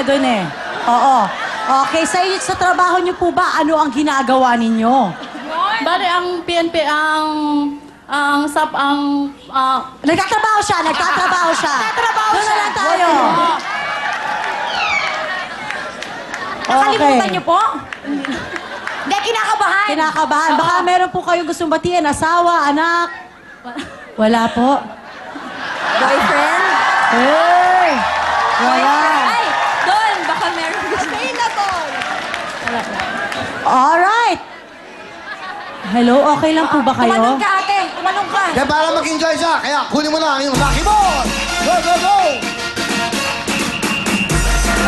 doon eh. Oo. Okay, sa trabaho niyo po ba, ano ang ginagawa ninyo? Bale, ang PNP, Nagtatrabaho siya. Nagtatrabaho Doon na lang tayo. Nakalimutan niyo po? Hindi, kinakabahan. Kinakabahan. Baka meron po kayong gustong batiin. Asawa, anak. Wala po. Boyfriend? Hey! Wala. Ay, doon, baka meron gusto. Stay na to. Alright. Hello, okay lang po ba kayo? Tumanong ka, ate. Tumanong ka. Kaya para mag-enjoy siya, kaya kunin mo na ang iyong lucky ball! Go, go, go!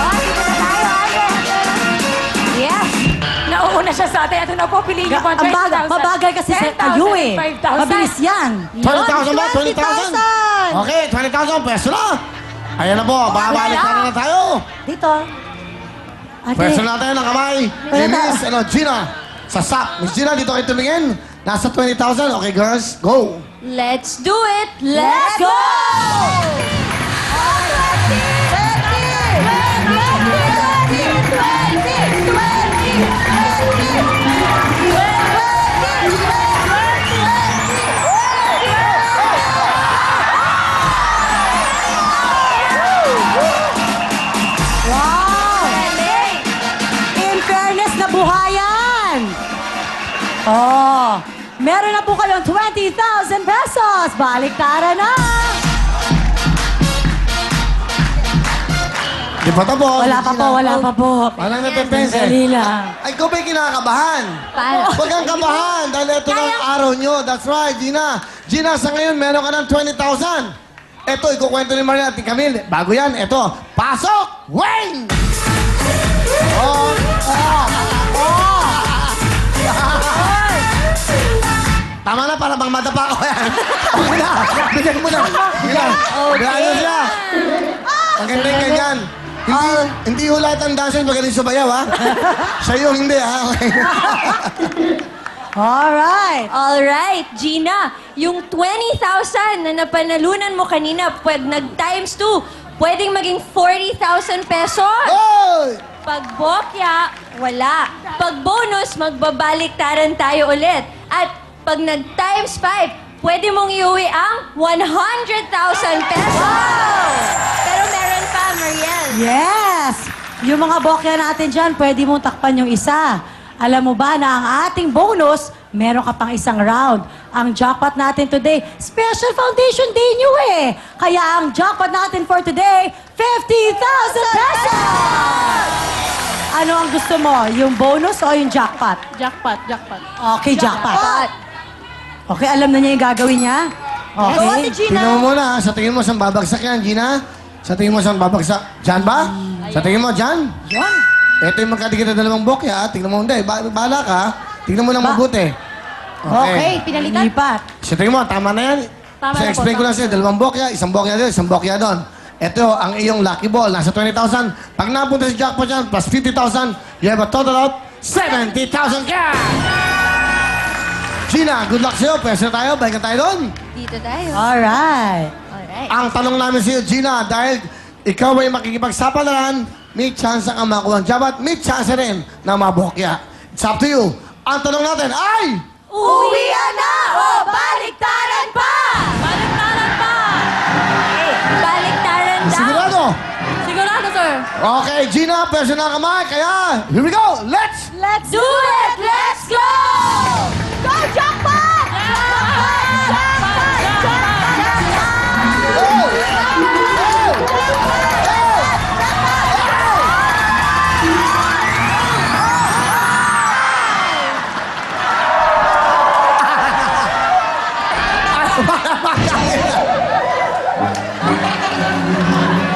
Oh, dito na tayo, ate. Yes. Nauuna siya sa ate. Ito na po, piliin niyo po ang 20,000. Mabagal kasi sa 10,000 kayo eh. and 5,000. Mabilis yan. 20,000 ba? 20,000? Okay, 20,000 peso na! Ayan na po, babalik na tayo! Dito. Ate, Pwesto natin ang kamay ni Miss Gina. Sa SAP. Miss Gina, dito kayo tumingin. Nasa 20,000. Okay, girls, go! Let's do it. Let's go! wow! In fairness, nabuhayan! Oh, meron na po kayong 20,000 pesos. Baliktara na! Di pa tapos. Wala pa po, wala pa po. Parang napipense. Dali lang. Ay, ikaw ba'y kinakabahan? Paano? Huwag kang kabahan dahil ito na ang araw nyo. That's right, Gina. Gina, sa ngayon, meron ka ng 20,000. Ito, ikukwento ni Maria at ni Camille. Bago yan, ito. Pasok! Wayne! Oh! Tama na, para bang madapa ko yan. Okay na. Bigyan mo na. Bigyan. Bigyan mo siya. Ang ganda yung ganyan. Hindi ho lahat ang dancers magaling sumayaw, ha? Sa'yo, hindi, ha? Okay. Alright. Alright, Gina, yung 20,000 na napanalunan mo kanina, nag-times 2, pwedeng maging 40,000 pesos. Oy! Pag bokya, wala. Pag bonus, magbabaliktaran tayo ulit. At pag nag-times 5, pwede mong iuwi ang 100,000 pesos. Pero meron pa, Mariel. Yes! Yung mga bokya natin dyan, pwede mong takpan yung isa. Alam mo ba na ang ating bonus, meron ka pang isang round. Ang jackpot natin today, special foundation day nyo eh. Kaya ang jackpot natin for today, 50,000 pesos! Ano ang gusto mo? Yung bonus o yung jackpot? jackpot. Okay, jackpot. Okay, alam na niya yung gagawin niya? Okay. Tingnan mo muna, ha? Sa tingin mo, saan babagsak yan, Gina? Sa tingin mo, saan babagsak? Diyan ba? Sa tingin mo, diyan? Yan. Ito yung magkadikit na dalawang bokya, ha? Tingnan mo, hindi. Bahala ka. Tingnan mo lang mabuti. Okay, pinalitan. Lipat. Sa tingin mo, tama na yan. Tama So, na po, explain ko lang sa'yo, dalawang bokya, isang bokya doon, isang bokya doon. Ito ang iyong lucky ball, nasa 20,000. Pag napunta si jackpot yan, plus 50,000, you have a total of 70,000 cash! Gina, good luck sa'yo. Pwesa tayo, balikan tayo doon. Dito tayo. Alright. Alright. Ang tanong namin sa'yo, Gina, dahil ikaw ay makikipagsapalaran, may chance ang makuha ang job at may chance rin na mabokya. It's up to you. Ang tanong natin ay... Uwian na o baliktaran pa? Baliktaran pa! Baliktaran daw. Sigurado? Sigurado, sir. Okay, Gina, pwesa na kamay. Kaya, here we go. Let's... Let's do it! Let's go! Go, jackpot!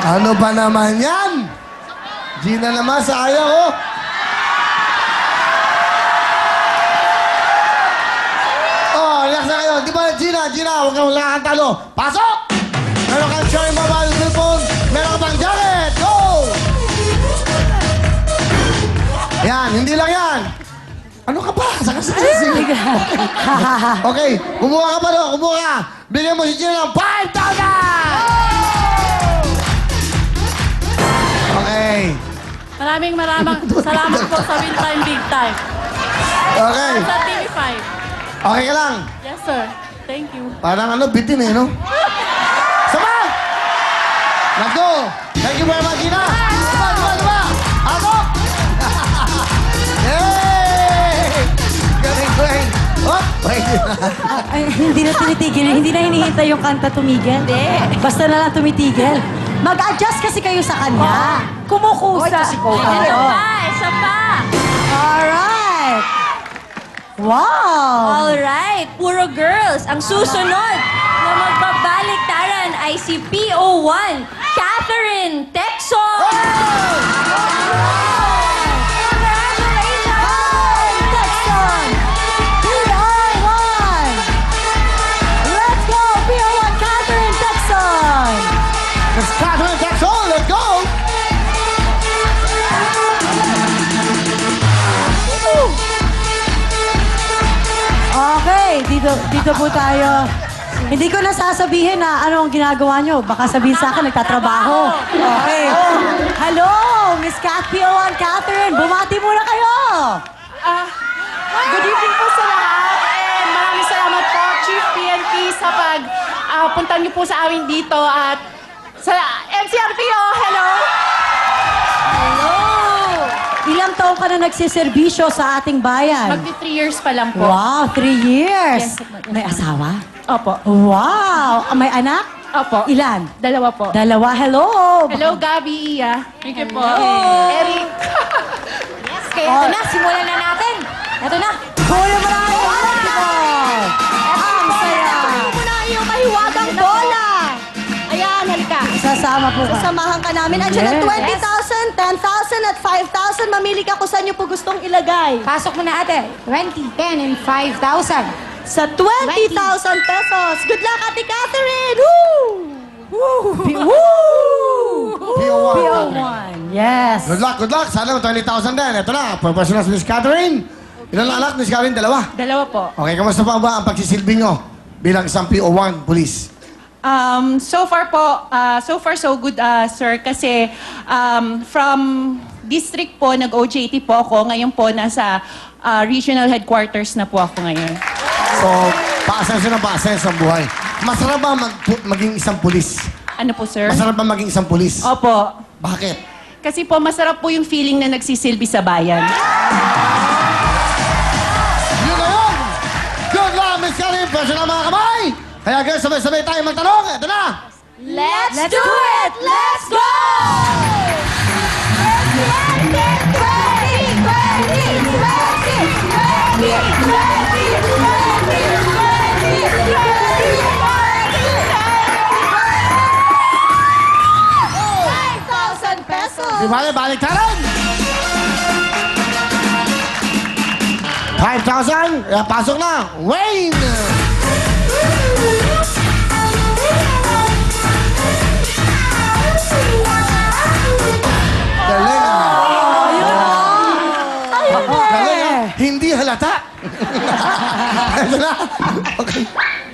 Ano ba naman yan? Gina naman, sayang, oh. Oh, relax na kayo. Di ba, Gina, huwag kang talo. Pasok! Meron kang cherry mobile cellphone. Meron ka pang jacket. Go! Yan, hindi lang yan. Ano ka pa? Saka sa kasi. Okay, kumuha ka pa doon. Kumuha ka. Bigyan mo si Gina ng 5,000! Okay. Okay. Maraming salamat po sa Win Time Big Time. Okay. Sa TV5. Okay ka lang. Yes, sir. Thank you. Parang bitin eh, no? Sama! Let's go! Thank you very much, Gina! Diba? Ako! Yay! Galing! Oh! Wait. Ay, hindi na tinitigil. Hindi na hinihintay yung kanta tumigil. Hindi. Basta na lang tumitigil. Mag-adjust kasi kayo sa kanya. Kumukusa. Isa pa, isa pa. Alright. Wow. Alright, puro girls. Ang susunod na magbabaliktaran ay si PO1, Catherine Texon. Congratulations! Texon! PO1! Let's go, PO1 Catherine Texon! Let's Catherine Texon! Let's go! Okay, dito po tayo. Hindi ko na sasabihin na ano ang ginagawa nyo. Baka sabihin sa akin, nagtatrabaho. Okay. Hello, Miss Cat PO1 Catherine. Bumati muna kayo. Good evening po sa lahat. And maraming salamat po, Chief PNP, sa punta niyo po sa amin dito. At sa MCRPO, hello! Ilang taon ka na nagsiservisyo sa ating bayan? Magdi 3 years pa lang po. Wow, 3 years. Yes. May asawa? Opo. Wow. May anak? Opo. Ilan? Dalawa po. Dalawa. Hello. Hello, Gabi, Iya. Thank you po. Eric. Kaya ito na, simulan na natin. Ito na. Kuya maraming basketball. Ang saya. Ito na yung mahiwagang bola. Ayan, halika. Sasama po ka. Samahan ka namin. Andiyan ang Yes. 20,000, 10,000 at 5,000. Mamili ka kung saan niyo po gustong ilagay. Pasok mo na ate. 20, 10, and 5,000. Sa 20,000 pesos. Good luck, Ate Catherine! Woo! PO1. PO1. Yes. Good luck. Sana 20,000 din. Ito na, professional Miss Catherine. Ilan na anak, Miss Catherine? Dalawa. Dalawa po. Okay, kamusta pa ba ang pagsisilbi nyo bilang isang PO1 police? So far po, so far so good, sir. Kasi from district po, nag-OJT po ako. Ngayon po, nasa regional headquarters na po ako ngayon. So, pa-asenso ang buhay. Masarap ba maging isang pulis? Ano po, sir? Masarap ba maging isang pulis? Opo. Bakit? Kasi po, masarap po yung feeling na nagsisilbi sa bayan. Yun na yun! Good luck, Miss Catherine! Pwede na mga kamay! Kaya guys, sabay-sabay tayo magtanong. Ito na! Let's do it! Let's go! Di ba, balik tayo! 5,000! Pasok na! Wayne! Galing Galing Hindi halata! Ito na! Okay.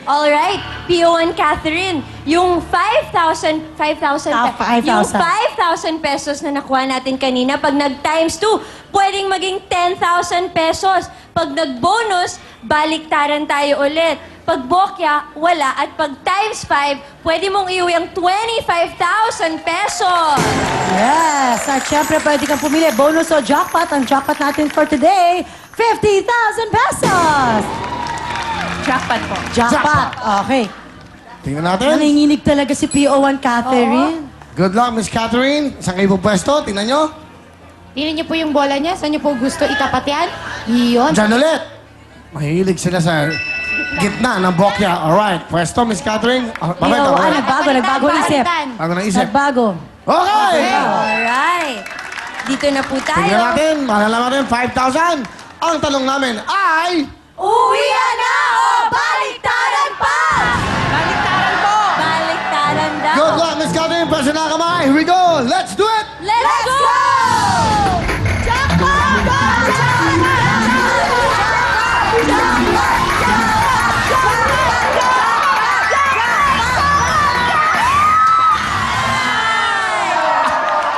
Alright, PO1 Catherine, yung 5,000 5,000. yung 5,000 pesos na nakuha natin kanina, pag nag-times 2, pwedeng maging 10,000 pesos. Pag nag-bonus, baliktaran tayo ulit. Pag bokya, wala. At pag times 5, pwede mong iuwi ang 25,000 pesos. Yes. At syempre, pwede kang pumili. Bonus o jackpot. Ang jackpot natin for today, 50,000 pesos. Jackpot po. Jackpot. Okay. Tingnan natin. Nanginginig talaga si PO1 Catherine. Good luck, Miss Catherine. Saan kayo po pwesto? Tingnan nyo. Tingnan niyo po yung bola niya. Saan niyo po gusto itapat yan? Iyon. Diyan ulit. Mahilig sila sa gitna ng bokya. Alright. Pwesto, Miss Catherine. PO1, nagbago isip. Bago ng isip. Nagbago. Okay! Alright. Dito na po Tingnan tayo. natin. Malalaman natin 5,000. Ang tanong namin ay... Uwian na o baliktaran pa? Baliktaran po! Baliktaran daw. Good luck, Miss Catherine. Pwesto na kamay. Here we go. Let's do it! Let's go!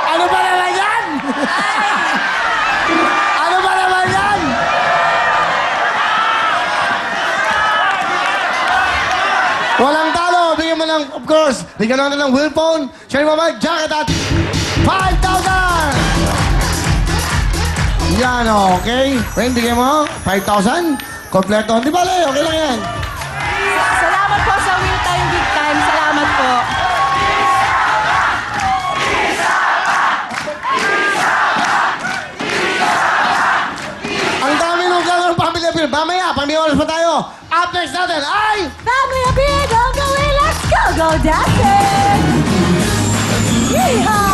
Ano ba naman yan? lang, of course, bigyan natin ng wheel phone, share mo ba, jacket at 5,000! Yan, okay. Friend, bigyan mo, 5,000. Kompleto. Di ba, Le? Okay lang yan. Salamat po sa Will Time Big Time. Salamat po. Ang dami nung gano'n Family Appeal. Mamaya, pag may oras pa tayo, up next natin ay... Family Appeal, go, go, let's go, go, dancing! Yeehaw!